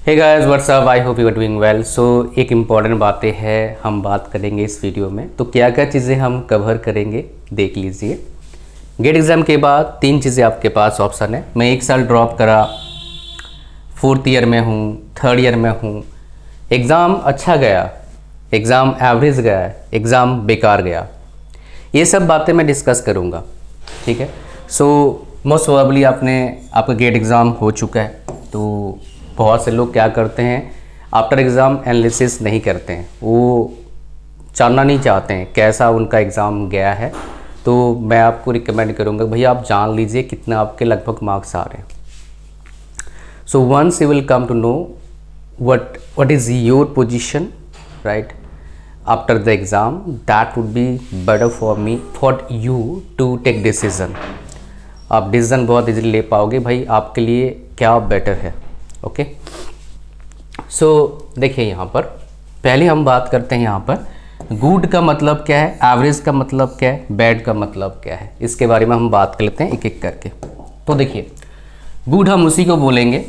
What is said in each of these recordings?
Hey guys what's up, I hope you are doing well. So एक important बातें हैं हम बात करेंगे इस वीडियो में। तो क्या क्या चीज़ें हम कवर करेंगे देख लीजिए। गेट एग्ज़ाम के बाद 3 चीज़ें आपके पास ऑप्शन है। मैं 1 साल ड्रॉप करा, 4th ईयर में हूँ, 3rd ईयर में हूँ, एग्ज़ाम अच्छा गया, एग्ज़ाम एवरेज गया, एग्ज़ाम बेकार गया, ये सब बातें मैं डिस्कस करूँगा। ठीक है। सो मोस्ट प्रोबेबली आपका गेट एग्ज़ाम हो चुका है। तो बहुत से लोग क्या करते हैं, आफ्टर एग्ज़ाम एनालिसिस नहीं करते हैं, वो जानना नहीं चाहते हैं कैसा उनका एग्ज़ाम गया है। तो मैं आपको रिकमेंड करूँगा भैया आप जान लीजिए कितना आपके लगभग मार्क्स आ रहे हैं। So once you will come to know what is your position right after the exam, that would be better for me for you to take decision। आप डिसीजन बहुत इजीली ले पाओगे भाई आपके लिए क्या बेटर है। ओके। सो देखिए यहाँ पर पहले हम बात करते हैं यहाँ पर गुड का मतलब क्या है, एवरेज का मतलब क्या है, बैड का मतलब क्या है, इसके बारे में हम बात कर लेते हैं एक एक करके। तो देखिए गुड हम उसी को बोलेंगे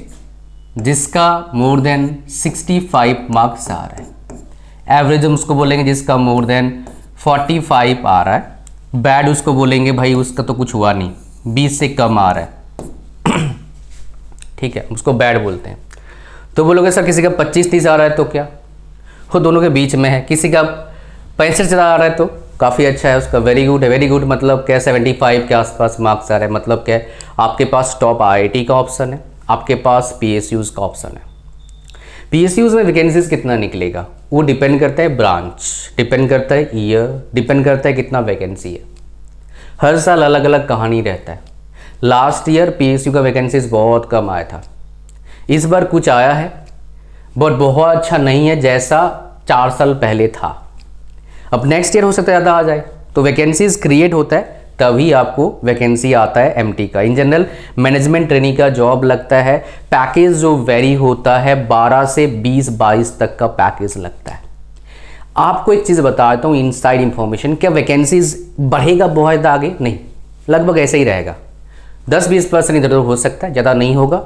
जिसका मोर देन 65 मार्क्स आ रहा है। एवरेज हम उसको बोलेंगे जिसका मोर देन 45 आ रहा है। बैड उसको बोलेंगे भाई उसका तो कुछ हुआ नहीं, 20 से कम आ रहा है। ठीक है, उसको बैड बोलते हैं। तो बोलोगे सर किसी का 25-30 आ रहा है तो क्या, वो दोनों के बीच में है। किसी का 65 ज़्यादा आ रहा है तो काफ़ी अच्छा है, उसका वेरी गुड है। वेरी गुड मतलब क्या, 75 के आसपास मार्क्स आ रहे हैं, मतलब क्या है आपके पास टॉप IIT का ऑप्शन है, आपके पास PSUs का ऑप्शन है। PSUs में वैकेंसीज कितना निकलेगा वो डिपेंड करता है ब्रांच, डिपेंड करता है ईयर, डिपेंड करता है कितना वैकेंसी है। हर साल अलग अलग कहानी रहता है। लास्ट ईयर PSU का वैकेंसीज बहुत कम आया था, इस बार कुछ आया है बट बहुत अच्छा नहीं है जैसा 4 साल पहले था। अब नेक्स्ट ईयर हो सकता है ज़्यादा आ जाए। तो वैकेंसीज क्रिएट होता है तभी आपको वैकेंसी आता है MT का। इन जनरल मैनेजमेंट ट्रेनिंग का जॉब लगता है, पैकेज जो वेरी होता है 12 से 20-22 तक का पैकेज लगता है। आपको एक चीज़ बता देता हूँ इनसाइड इंफॉर्मेशन, क्या वैकेंसीज बढ़ेगा बहुत ज़्यादा आगे? नहीं, लगभग ऐसे ही रहेगा। 10-20% इधर उधर हो सकता है, ज़्यादा नहीं होगा।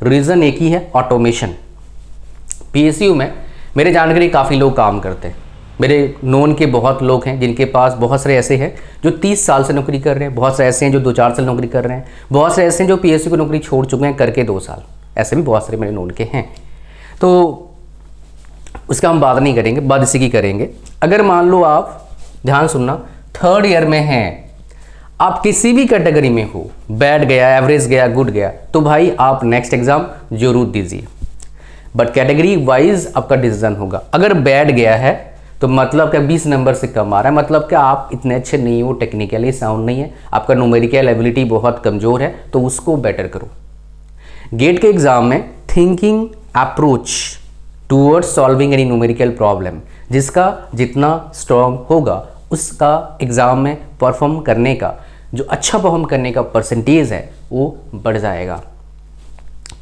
रीज़न एक ही है, ऑटोमेशन। PSU में मेरे जानकारी काफ़ी लोग काम करते हैं, मेरे नोन के बहुत लोग हैं जिनके पास, बहुत सारे ऐसे हैं जो 30 साल से नौकरी कर रहे हैं, बहुत सारे ऐसे हैं जो 2-4 साल नौकरी कर रहे हैं, बहुत सारे ऐसे हैं जो PSU की नौकरी छोड़ चुके हैं करके 2 साल, ऐसे भी बहुत सारे मेरे नोन के हैं। तो उसका हम बात नहीं करेंगे, बात इसी की करेंगे। अगर मान लो आप, ध्यान सुनना, 3rd ईयर में हैं, आप किसी भी कैटेगरी में हो, बैड गया, एवरेज गया, गुड गया, तो भाई आप नेक्स्ट एग्ज़ाम जरूर दीजिए, बट कैटेगरी वाइज आपका डिसीजन होगा। अगर बैड गया है तो मतलब क्या 20 नंबर से कम आ रहा है, मतलब क्या आप इतने अच्छे नहीं हो, टेक्निकली साउंड नहीं है, आपका न्यूमेरिकल एबिलिटी बहुत कमज़ोर है, तो उसको बेटर करो। गेट के एग्ज़ाम में thinking approach towards solving any numerical problem, जिसका जितना स्ट्रॉन्ग होगा उसका एग्ज़ाम में परफॉर्म करने का, जो अच्छा परफॉर्म करने का परसेंटेज है वो बढ़ जाएगा।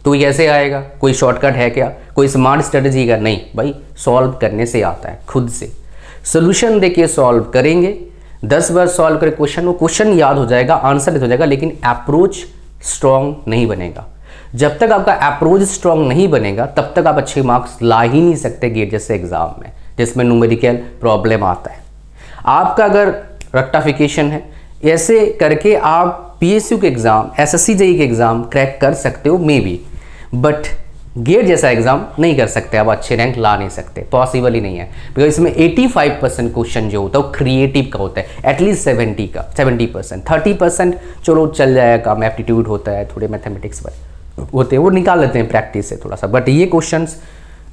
तो कैसे आएगा? कोई शॉर्टकट है क्या, कोई स्मार्ट स्ट्रेटजी का? नहीं भाई, सॉल्व करने से आता है, खुद से सोल्यूशन देके सॉल्व करेंगे। 10 बार सॉल्व करें क्वेश्चन, वो क्वेश्चन याद हो जाएगा, आंसर याद हो जाएगा, लेकिन अप्रोच स्ट्रॉन्ग नहीं बनेगा। जब तक आपका अप्रोच स्ट्रॉन्ग नहीं बनेगा तब तक आप अच्छे मार्क्स ला ही नहीं सकते गेट जैसे एग्जाम में, जिसमें न्यूमेरिकल प्रॉब्लम आता है। आपका अगर रेक्टिफिकेशन है, ऐसे करके आप PSU के एग्ज़ाम, SSC JEE के एग्ज़ाम क्रैक कर सकते हो मे बी, बट गेट जैसा एग्ज़ाम नहीं कर सकते, आप अच्छे रैंक ला नहीं सकते, पॉसिबल ही नहीं है। बिकॉज इसमें 85% क्वेश्चन जो होता है वो क्रिएटिव का होता है, एटलीस्ट 70%। 30% चलो चल जाएगा, काम एप्टीट्यूड होता है, थोड़े मैथमेटिक्स होते हैं, वो निकाल लेते हैं प्रैक्टिस से थोड़ा सा, बट ये क्वेश्चंस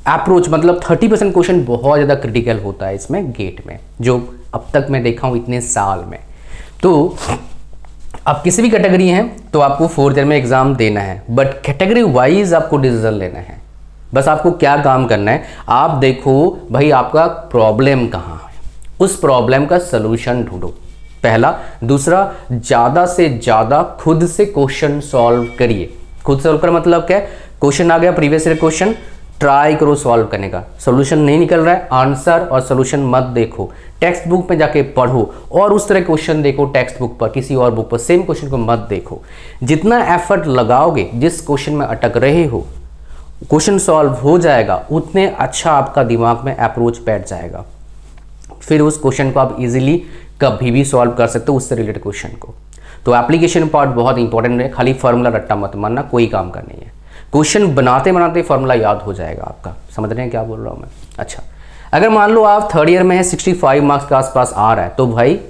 अप्रोच मतलब 30% क्वेश्चन बहुत ज़्यादा क्रिटिकल होता है इसमें गेट में, जो अब तक मैं देखा हूँ इतने साल में। तो आप किसी भी कैटेगरी हैं तो आपको 4th ईयर में एग्ज़ाम देना है, बट कैटेगरी वाइज आपको डिसीजन लेना है। बस आपको क्या काम करना है, आप देखो भाई आपका प्रॉब्लम कहाँ है, उस प्रॉब्लम का सलूशन ढूंढो, पहला। दूसरा, ज़्यादा से ज़्यादा खुद से क्वेश्चन सॉल्व करिए। खुद सॉल्व कर मतलब क्या है, क्वेश्चन आ गया प्रीवियस ईयर क्वेश्चन, ट्राई करो सॉल्व करने का। सोल्यूशन नहीं निकल रहा है, आंसर और सोल्यूशन मत देखो, टेक्स्ट बुक में जाके पढ़ो और उस तरह क्वेश्चन देखो टेक्स्ट बुक पर, किसी और बुक पर, सेम क्वेश्चन को मत देखो। जितना एफर्ट लगाओगे, जिस क्वेश्चन में अटक रहे हो क्वेश्चन सॉल्व हो जाएगा उतने अच्छा आपका दिमाग में अप्रोच बैठ जाएगा, फिर उस क्वेश्चन को आप इजीली कभी भी सॉल्व कर सकते हो उससे रिलेटेड क्वेश्चन को। तो एप्लीकेशन पार्ट बहुत इंपॉर्टेंट है, खाली फार्मूला रट्टा मत मारना, कोई काम का नहीं है। क्वेश्चन बनाते बनाते फार्मूला याद हो जाएगा आपका। समझ रहे हैं क्या बोल रहा हूँ मैं? अच्छा, अगर मान लो आप थर्ड ईयर में है 65 मार्क्स के आसपास आ रहा है, तो भाई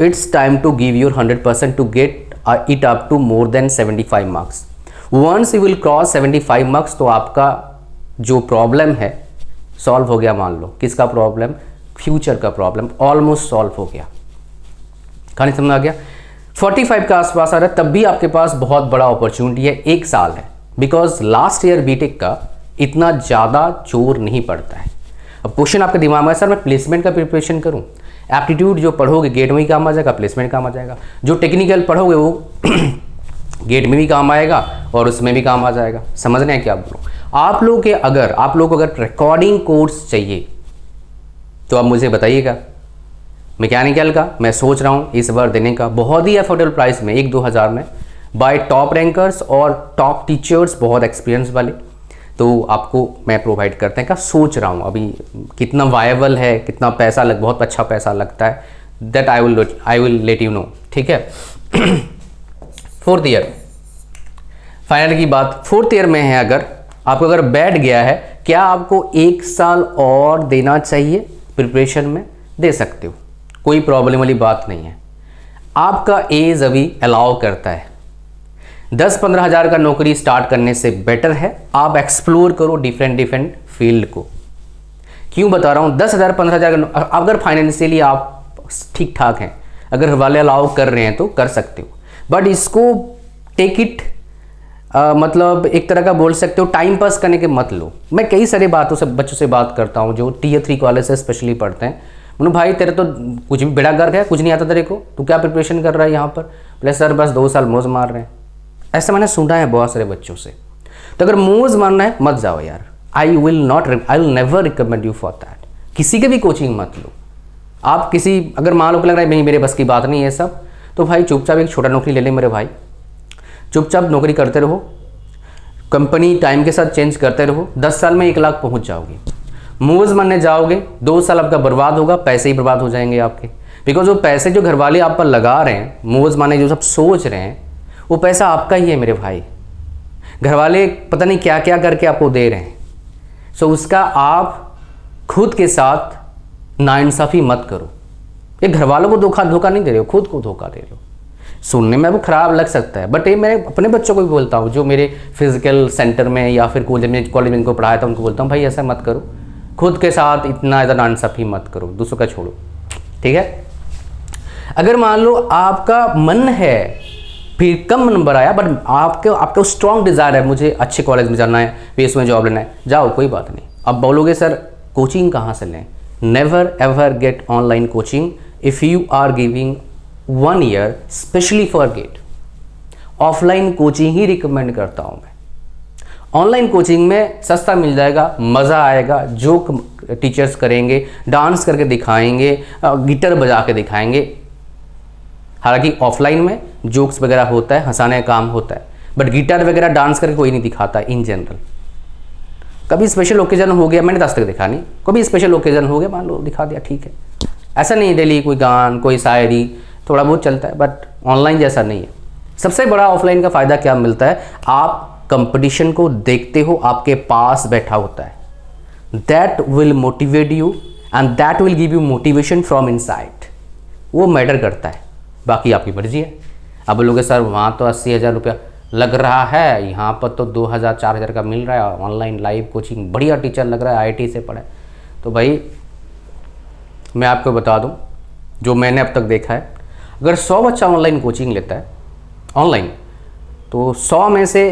it's time to give your 100% to get it up to more than 75 marks. Once you will cross 75 marks तो आपका जो प्रॉब्लम है सॉल्व हो गया। मान लो किसका प्रॉब्लम? फ्यूचर का प्रॉब्लम ऑलमोस्ट सॉल्व हो गया। कहानी समझ आ गया? 45 के आसपास आ रहा है तब भी आपके पास बहुत बड़ा अपॉर्चुनिटी है, 1 साल है, बिकॉज लास्ट ईयर बीटेक का इतना ज़्यादा जोर नहीं पड़ता है। अब क्वेश्चन आपके दिमाग में, सर मैं प्लेसमेंट का प्रिपरेशन करूं, एप्टीट्यूड जो पढ़ोगे गेट में भी काम आ जाएगा, प्लेसमेंट काम आ जाएगा, जो टेक्निकल पढ़ोगे वो गेट में भी काम आएगा और उसमें भी काम आ जाएगा। समझ रहे हैं क्या बोल रहा हूं? आप लोग को अगर रिकॉर्डिंग कोर्स चाहिए तो आप मुझे बताइएगा। मैकेनिकल का मैं सोच रहा हूँ इस बार देने का, बहुत ही अफोर्डेबल प्राइस में, 1-2 हज़ार में, बाय टॉप रैंकर्स और टॉप टीचर्स, बहुत एक्सपीरियंस वाले। तो आपको मैं प्रोवाइड करते हैं का सोच रहा हूँ। अभी कितना वायबल है, कितना पैसा बहुत अच्छा पैसा लगता है, that I will let you know. ठीक है। 4th ईयर फाइनल की बात, 4th ईयर में है, अगर बैठ गया है, क्या आपको 1 साल और देना चाहिए प्रिपरेशन में? दे सकते हो, कोई प्रॉब्लम वाली बात नहीं है। आपका एज अभी अलाउ करता है। 10-15 हज़ार का नौकरी स्टार्ट करने से बेटर है आप एक्सप्लोर करो डिफरेंट फील्ड को। क्यों बता रहा हूँ? 10,000 15,000 का, अगर फाइनेंशियली आप ठीक ठाक हैं, अगर घर वाले अलाउ कर रहे हैं तो कर सकते हो, बट इसको टेक इट मतलब एक तरह का बोल सकते हो टाइम पास करने के मत लो। मैं कई सारे बच्चों से बात करता हूँ जो Tier 3 कॉलेज से स्पेशली पढ़ते हैं। बोलो भाई तेरे तो कुछ भी बेड़ा गर्क है, कुछ नहीं आता तेरे को, तू क्या प्रिपरेशन कर रहा है यहाँ पर? बोले सर बस 2 साल मौज मार रहे हैं। ऐसा मैंने सुना है बहुत सारे बच्चों से। तो अगर मौज मारना है मत जाओ यार, I will never recommend you for that. किसी के भी कोचिंग मत लो। आप किसी, अगर मान लो लग रहा है नहीं मेरे बस की बात नहीं है सब, तो भाई चुपचाप एक छोटा नौकरी ले ले मेरे भाई, चुपचाप नौकरी करते रहो, कंपनी टाइम के साथ चेंज करते रहो, 10 साल में 1 लाख पहुंच जाओगे। मौज मारने जाओगे 2 साल आपका बर्बाद होगा, पैसे ही बर्बाद हो जाएंगे आपके, बिकॉज वो पैसे जो घर वाले आप पर लगा रहे हैं, मौज मारने जो सब सोच रहे हैं, वो पैसा आपका ही है मेरे भाई। घर वाले पता नहीं क्या क्या करके आपको दे रहे हैं। सो उसका आप खुद के साथ नाइंसाफ़ी मत करो। ये घर वालों को धोखा नहीं दे रहे हो, खुद को धोखा दे रहे हो। सुनने में अब खराब लग सकता है, बट ये मैं अपने बच्चों को भी बोलता हूँ जो मेरे फिजिकल सेंटर में या फिर कॉलेज में इनको पढ़ाया था, उनको बोलता हूँ भाई ऐसा मत करो, खुद के साथ इतना ज़्यादा नाइंसाफ़ी मत करो, दूसरों का छोड़ो। ठीक है। अगर मान लो आपका मन है, फिर कम नंबर आया, बट आपका स्ट्रॉन्ग डिज़ायर है मुझे अच्छे कॉलेज में जाना है, पेस में जॉब लेना है, जाओ कोई बात नहीं। अब बोलोगे सर कोचिंग कहाँ से लें? Never ever get online coaching if you are giving 1 year specially for GATE. Offline coaching ही रिकमेंड करता हूँ मैं। ऑनलाइन कोचिंग में सस्ता मिल जाएगा, मज़ा आएगा, जो टीचर्स करेंगे, डांस करके दिखाएंगे, गिटार बजा के दिखाएंगे। हालांकि ऑफलाइन में जोक्स वगैरह होता है, हंसाने का काम होता है, बट गिटार वगैरह डांस करके कोई नहीं दिखाता इन जनरल। कभी स्पेशल ओकेजन हो गया, मैंने तो आज तक दिखा नहीं, कभी स्पेशल ओकेजन हो गया मान लो दिखा दिया, ठीक है। ऐसा नहीं डेली कोई गान कोई शायरी थोड़ा बहुत चलता है, बट ऑनलाइन जैसा नहीं है। सबसे बड़ा ऑफलाइन का फ़ायदा क्या मिलता है? आप कंपटीशन को देखते हो, आपके पास बैठा होता है, that will motivate you and that will give you motivation from inside. वो मैटर करता है, बाकी आपकी मर्जी है। अब बोलोगे सर वहाँ तो 80,000 रुपया लग रहा है, यहाँ पर तो 2,000-4,000 का मिल रहा है, ऑनलाइन लाइव कोचिंग, बढ़िया टीचर लग रहा है, IIT से पढ़ा है। तो भाई मैं आपको बता दूँ जो मैंने अब तक देखा है, अगर 100 बच्चा ऑनलाइन कोचिंग लेता है ऑनलाइन, तो 100 में से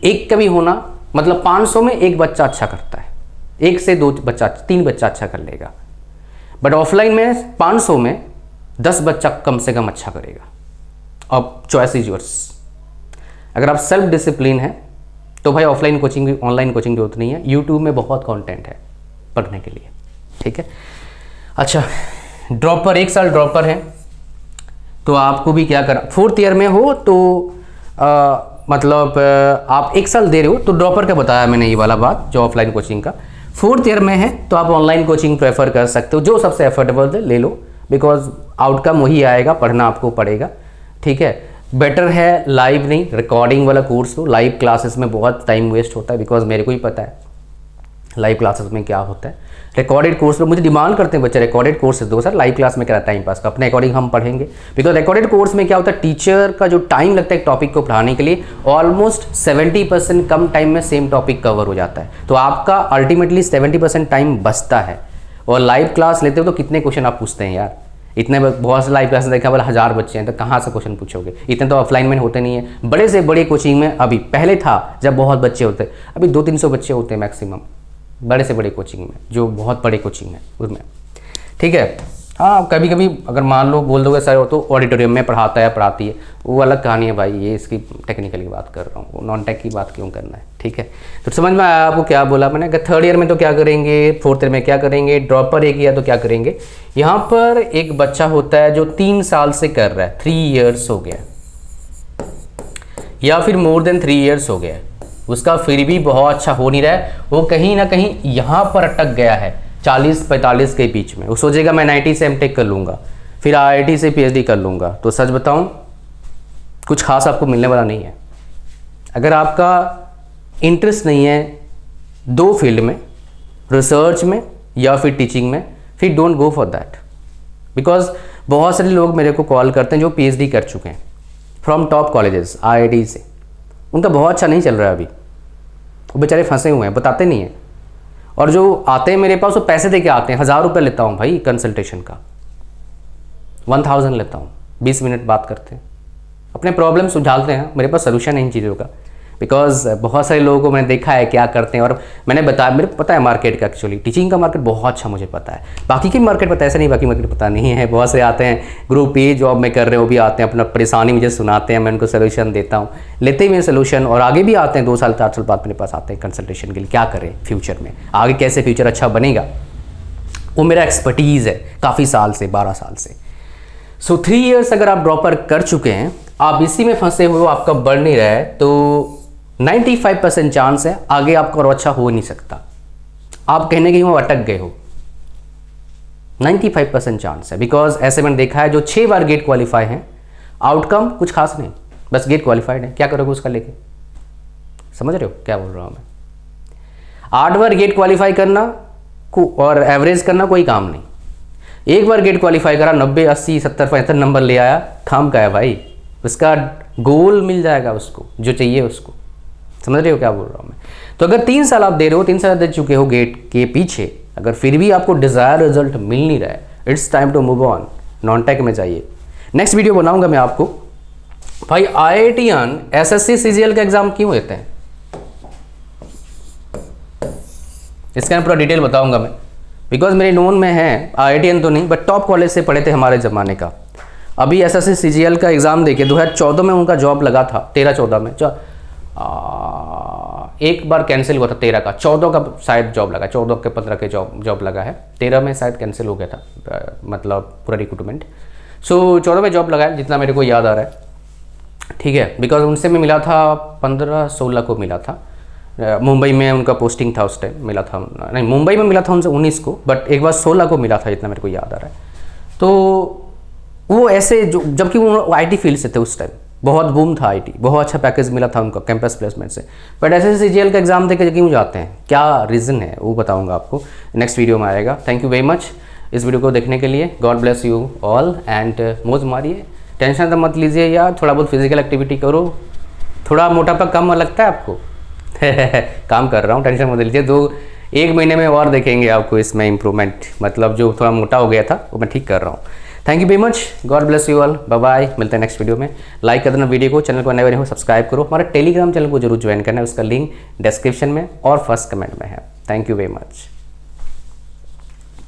1 का भी होना मतलब 500 में 1 बच्चा अच्छा करता है, 1 से 2 बच्चा 3 बच्चा अच्छा कर लेगा। बट ऑफलाइन में 500 में 10 बच्चा कम से कम अच्छा करेगा। अब चॉइस इज योर्स। अगर आप सेल्फ डिसिप्लिन है तो भाई ऑफलाइन कोचिंग भी ऑनलाइन कोचिंग की जरूरत नहीं है, यूट्यूब में बहुत कंटेंट है पढ़ने के लिए। ठीक है। अच्छा, ड्रॉपर 1 साल ड्रॉपर है तो आपको भी क्या करना, 4th ईयर में हो तो मतलब आप 1 साल दे रहे हो तो ड्रॉपर का बताया मैंने ये वाला बात जो ऑफलाइन कोचिंग का। 4th ईयर में है तो आप ऑनलाइन कोचिंग प्रेफर कर सकते हो, जो सबसे अफोर्डेबल है ले लो, बिकॉज आउटकम वही आएगा, पढ़ना आपको पड़ेगा, ठीक है। बेटर है लाइव नहीं, रिकॉर्डिंग वाला कोर्स लो। लाइव क्लासेस में बहुत टाइम वेस्ट होता है, बिकॉज मेरे को ही पता है लाइव क्लासेस में क्या होता है। रिकॉर्डेड कोर्स में मुझे डिमांड करते हैं बच्चे रिकॉर्डेड कोर्सेज दो सर, लाइव क्लास में क्या टाइम पास का, अपने अकॉर्डिंग हम पढ़ेंगे। बिकॉज रिकॉर्डेड कोर्स में क्या होता है, टीचर का जो टाइम लगता है एक टॉपिक को पढ़ाने के लिए ऑलमोस्ट 70% कम टाइम में सेम टॉपिक कवर हो जाता है, तो आपका अल्टीमेटली 70% टाइम बचता है। और लाइव क्लास लेते हो तो कितने क्वेश्चन आप पूछते हैं यार, इतने बहुत से लाइव क्लास देखा बोला 1000 बच्चे हैं तो कहाँ से क्वेश्चन पूछोगे, इतने तो ऑफलाइन में होते नहीं है। बड़े से बड़े कोचिंग में अभी, पहले था जब बहुत बच्चे होते, अभी 200-300 बच्चे होते हैं मैक्सिमम बड़े से बड़े कोचिंग में, जो बहुत बड़े कोचिंग है उसमें, ठीक है। हाँ कभी कभी अगर मान लो बोल दोगे सर वो तो ऑडिटोरियम में पढ़ाता है पढ़ाती है, वो अलग कहानी है भाई, ये इसकी टेक्निकल की बात कर रहा हूँ, नॉन टेक की बात क्यों करना है, ठीक है। तो समझ में आया आपको क्या बोला मैंने, अगर 3rd ईयर में तो क्या करेंगे, 4th ईयर में क्या करेंगे, ड्रॉपर एक या तो क्या करेंगे। यहाँ पर एक बच्चा होता है जो 3 साल से कर रहा है, 3 ईयर्स हो गया या फिर मोर देन 3 ईयर्स हो गया, उसका फिर भी बहुत अच्छा हो नहीं रहा है, वो कहीं ना कहीं यहाँ पर अटक गया है 40-45 के बीच में। वो सोचेगा मैं NIT से MTech कर लूँगा, फिर IIT से PhD कर लूँगा, तो सच बताऊँ कुछ खास आपको मिलने वाला नहीं है। अगर आपका इंटरेस्ट नहीं है 2 फील्ड में, रिसर्च में या फिर टीचिंग में, फिर don't go for that. Because बहुत सारे लोग मेरे को कॉल करते हैं जो PhD कर चुके हैं फ्रॉम टॉप कॉलेजेस IIT से, उनका बहुत अच्छा नहीं चल रहा है अभी, वो बेचारे फंसे हुए हैं, बताते नहीं हैं। और जो आते हैं मेरे पास वो पैसे दे के आते हैं, 1000 रुपये लेता हूँ भाई कंसल्टेशन का, 1000 लेता हूँ, 20 मिनट बात करते हैं, अपने प्रॉब्लम सुलझाते हैं, मेरे पास सोल्यूशन है इन चीज़ों का। बिकॉज बहुत सारे लोगों को मैंने देखा है क्या करते हैं, और मैंने बताया, मेरे को पता है मार्केट का, एक्चुअली टीचिंग का मार्केट बहुत अच्छा मुझे पता है, बाकी की मार्केट पता है ऐसा नहीं बाकी मार्केट पता नहीं है। बहुत से आते हैं ग्रुप ए जॉब में कर रहे हो, वो भी आते हैं, अपना परेशानी मुझे सुनाते हैं, मैं उनको सोल्यूशन देता हूँ, लेते ही मेरे सोल्यूशन, और आगे भी आते हैं 2 साल 4 साल बाद मेरे पास आते हैं कंसल्टेशन के लिए, क्या करें फ्यूचर में, आगे कैसे फ्यूचर अच्छा बनेगा, वो मेरा एक्सपर्टीज़ है काफ़ी साल से, 12 साल से। सो 3 ईयर्स अगर आप ड्रॉपर कर चुके हैं, आप इसी में फंसे हुए हो, आपका बढ़ नहीं रहा है, तो 95% चांस है आगे आपका और अच्छा हो नहीं सकता, आप कहने के वहाँ अटक गए हो, 95% चांस है। बिकॉज ऐसे मैंने देखा है जो 6 बार गेट क्वालिफाई हैं, आउटकम कुछ खास नहीं, बस गेट क्वालिफाइड है, क्या करोगे उसका लेके, समझ रहे हो क्या बोल रहा हूँ मैं। 8 बार गेट क्वालिफाई करना और एवरेज करना कोई काम नहीं, एक बार गेट क्वालिफाई करा 90 80 70 75 नंबर ले आया, थाम का है भाई, उसका गोल मिल जाएगा उसको जो चाहिए उसको, समझ रहे हो क्या बोल रहा हूँ मैं। तो अगर 3 साल आप दे रहे हो, 3 साल दे चुके हो गेट के पीछे, अगर फिर भी आपको डिज़ायर रिजल्ट मिल नहीं रहा है, it's time to move on, non tech में जाइए। नेक्स्ट वीडियो बनाऊंगा मैं आपको भाई IITian SSC CGL का एग्जाम क्यों देते हैं, इसका पूरा डिटेल बताऊंगा मैं, बिकॉज मेरे नोन में है, IITian तो नहीं बट टॉप कॉलेज से पढ़े थे हमारे ज़माने का। अभी SSC CGL का एग्ज़ाम देके 2014 में उनका जॉब लगा था, 13-14 में, एक बार कैंसिल हुआ था 13 का, 14 का शायद जॉब लगा, 14 के 15 के जॉब लगा है, 13 में शायद कैंसिल हो गया था, मतलब पूरा रिक्रूटमेंट। सो 14 में जॉब लगा है जितना मेरे को याद आ रहा है, ठीक है। बिकॉज उनसे मैं मिला था 15-16 को मिला था, मुंबई में उनका पोस्टिंग था उस टाइम, मिला था नहीं, मुंबई में मिला था उनसे 19 को, बट एक बार 16 को मिला था जितना मेरे को याद आ रहा है। तो वो ऐसे जो, जबकि वो IT फील्ड से थे उस टाइम, बहुत बूम था IT, बहुत अच्छा पैकेज मिला था उनको कैंपस प्लेसमेंट से, बट SSC CGL का एग्जाम देकर क्यों जाते हैं, क्या रीज़न है वो बताऊंगा आपको, नेक्स्ट वीडियो में आएगा। थैंक यू वेरी मच इस वीडियो को देखने के लिए, God bless you all and मौज मारिए, टेंशन तो मत लीजिए यार, थोड़ा बहुत फिजिकल एक्टिविटी करो, थोड़ा मोटापा कम लगता है आपको काम कर रहा हूँ, टेंशन मत लीजिए, 1 महीने में और देखेंगे आपको इसमें इम्प्रूवमेंट, मतलब जो थोड़ा मोटा हो गया था वो मैं ठीक कर रहा हूँ। Thank you very much, God bless you all, bye bye, मिलते हैं नेक्स्ट वीडियो में। लाइक कर देना वीडियो को, चैनल को नए हो सब्सक्राइब करो, हमारे टेलीग्राम चैनल को जरूर ज्वाइन करना है, उसका लिंक डिस्क्रिप्शन में और फर्स्ट कमेंट में है। Thank you very much.